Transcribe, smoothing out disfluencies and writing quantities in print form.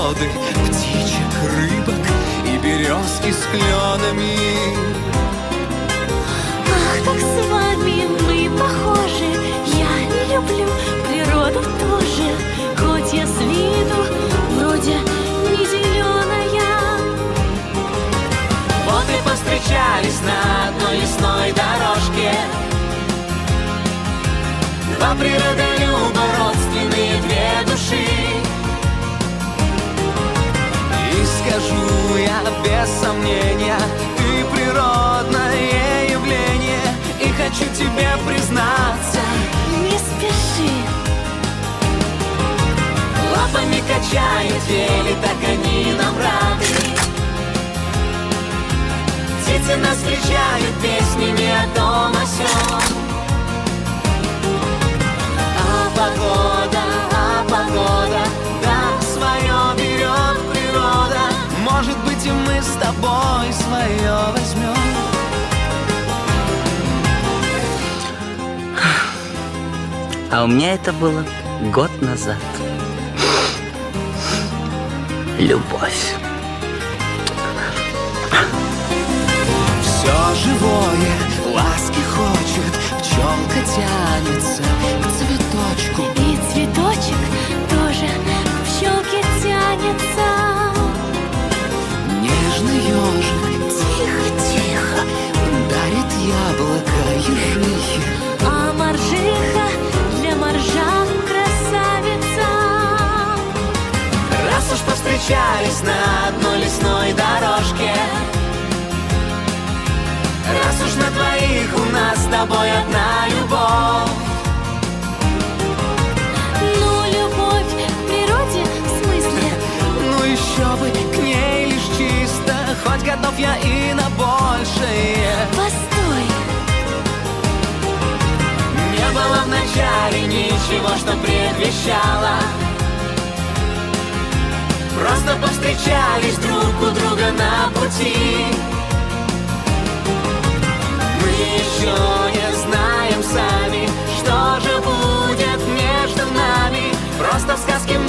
природы, птичек, рыбок и березки с кленами. Ах, как с вами мы похожи. Я не люблю природу тоже, хоть я с виду вроде не зеленая. Вот и повстречались на одной лесной дорожке два природолюба, родственные две души. И скажу я без сомнения, ты природное явление, и хочу тебе признаться. Не спеши. Лапами качают еле, так они нам рады. Птицы нас встречают песнями о том, о сём. А погода, да, свое берет природа. Может быть, и мы с тобой свое возьмем. А у меня это было год назад. Любовь. Все живое ласки хочет, пчелка тянется к цветочку. И цветочек тоже к пчелке тянется. Нежный ежик тихо-тихо дарит яблоко ежихе. А моржиха для моржа красавица. Раз уж повстречались на одной лесной дорожке, раз уж на двоих у нас с тобой одна любовь. Ну, любовь к природе в смысле? Ну еще бы, к ней лишь чисто, хоть готов я и на большее. Постой. Не было вначале ничего, что предвещало. Просто повстречались друг у друга на пути. Мы еще не знаем сами, что же будет между нами. Просто в сказке